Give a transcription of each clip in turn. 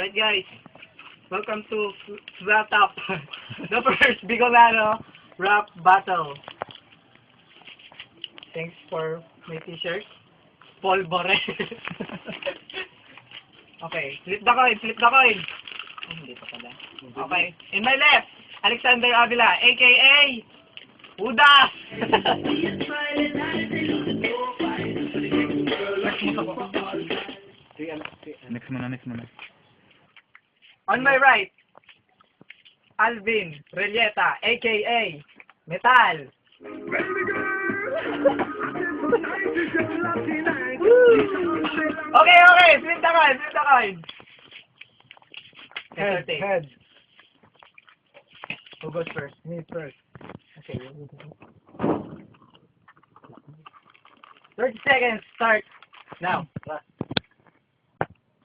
Alright guys, welcome to Flat Up, the first Bicolano rap battle. Thanks for my t-shirt. Paul Bore. Okay, flip the coin, flip the coin. Oh, hindi pa pala. Okay, in my left, Alexander Avila, aka Udas. Next muna. On my right, Alvin Relieta, aka Metal. Okay, flip the coin. Head. Who goes first? Me first. Okay. 30 seconds, start. Now.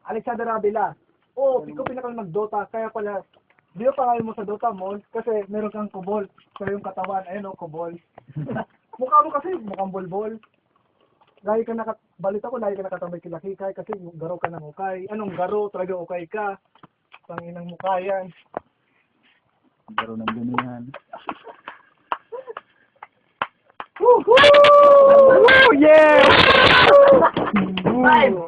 Alexander Avila. Oh, ikaw pinakal mag-Dota, kaya pala, di ba pangalan mo sa Dota Mall? Kasi meron kang kubol sa yung katawan. Ayun o, kubol. Mukha mo kasi, mukhang bolbol. Lagi ka balita ko, lagi ka nakatambay kila Kikay kasi garo ka ng ukay. Anong garo? Talaga ukay ka. Panginang mukha yan. Garo ng dumihan. Woo! Woo! Yeah! 5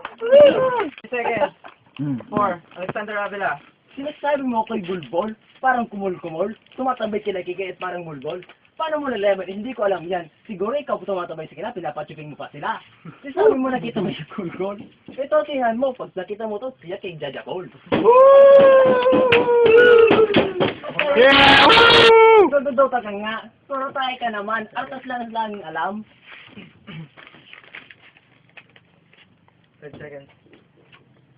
seconds. 4, Alexander Avila. Sinasabi mo kay Bulbol, parang kumul-kumul, tumatabay kila Kikay at parang bulbol. Paano mo nalaman? Hindi ko alam yan. Siguro ikaw tumatabay sa kanila, pinapatsupin mo pa sila. Sinasabi mo nakita mo yung Bulbol. Ito, tingnan mo, pag nakita mo to, siya kay Jaja Cole. Yeah! Woo! Dodota ka nga, pero tayo ka naman, atas lang ang alam. 30 seconds.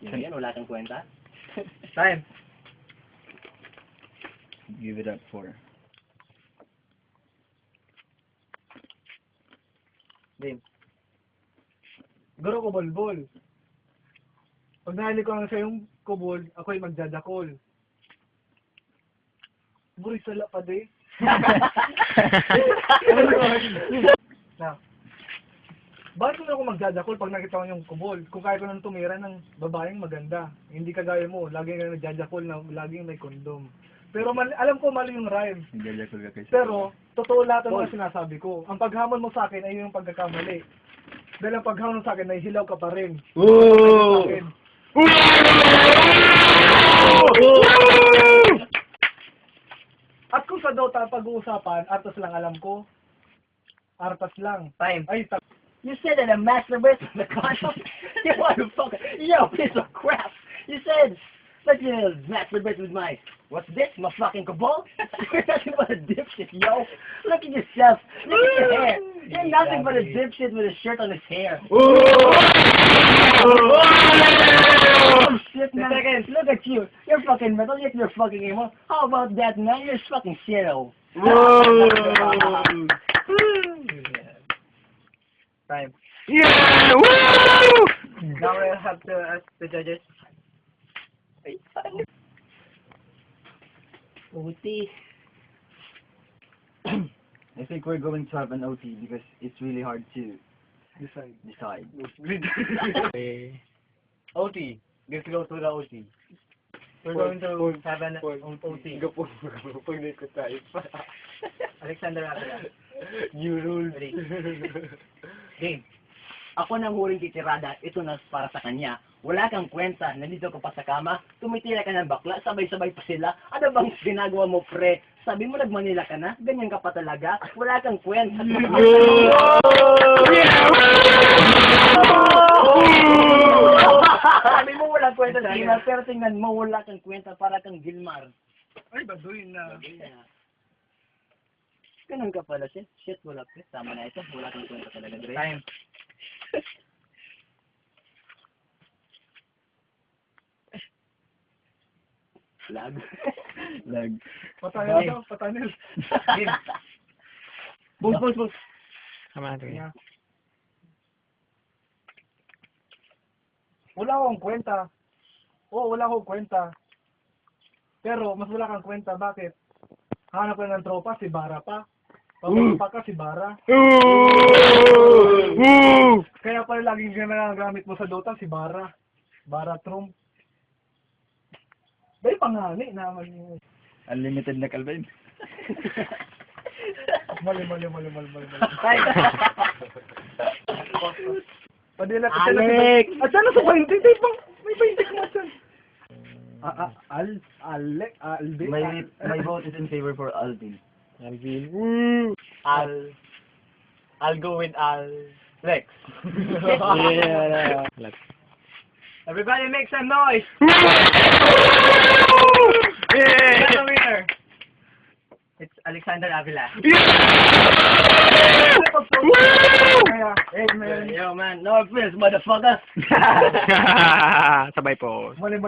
Yan, wala kang kwenta. Time. Give it up for. Game. Garo ko bolbol. Pag nahali ko lang sa yung kubol, ako'y magjajakol. Buri sala pa de. Now, bakit mo ako magjajakol pag nakita ko yung kubol? Kung kaya ko nang tumira ng babaeng maganda. Hindi kagaya mo, lagi ka nagjajakol na laging may kondom. Pero alam ko mali yung rhyme. Nagjajakol ka kasi. Pero, totoo lahat ang mga sinasabi ko. Ang paghamon mo sa akin ay yung pagkakamali. Dahil ang paghamon mo sa akin ay hilaw ka pa rin. Woo! At kung sa Dota pag-uusapan, artas lang alam ko. Artas lang. Time. Ay, You said that a masturbate with the condom? You motherfucker! Yo, piece of crap! You said, let's masturbate with my, what's this, my fucking cabal? You're nothing but a dipshit, yo! Look at yourself! Look at your hair! You're nothing but a dipshit with a shirt on his hair! Oh shit, man! Look at you! You're fucking metal, yet you're fucking emo. How about that, man? You're fucking shitto! Time. Yeah! Woo! Now we'll have to ask the judges. Uti. I think we're going to have an OT because it's really hard to decide. OT. Let's go to the OT. We're going to have an OT. Alexander Avila. You rule. Ready. Game. Ako nang huling titirada, ito na para sa kanya. Wala kang kwenta, nandito ka pa sa kama, tumitira ka ng bakla, sabay-sabay pa sila. Ano bang ginagawa mo, pre? Sabi mo nagmanila ka na? Ganyan ka pa talaga? Wala kang kwenta. Sabi mo walang kwenta sa Gilmar, pero tingnan mo, wala kang kwenta para kang Gilmar. Ay, baduy na. Ganun ka pala, shit. Shit, wala pre. Tama na ito. Wala kang kwenta talaga, Dre. Time. Lag. lag. Patanil daw, patanil. Game. Bus. Come on, Yeah. Wala akong kwenta. Oo, wala akong kwenta. Pero, mas wala kang kwenta. Bakit? Hanap ka ng tropa, si Bara pa. Pababa ka si Bara. Kaya pala laging ginagamit mo sa Dota si Bara. Bara Trump. pangani naman yun. Unlimited na Calvin. Mali. Ay. Padila Alex! At sana sa 20? May 20 ka dyan. Albi. My vote is in favor for Alvin. Alvin. Woo! I'll go with Lex. Yeah. Everybody make some noise! Yeah! Who's the winner? It's Alexander Avila. Kaya, amen. Yo, man. No offense, motherfucker. Sabay po. Mali.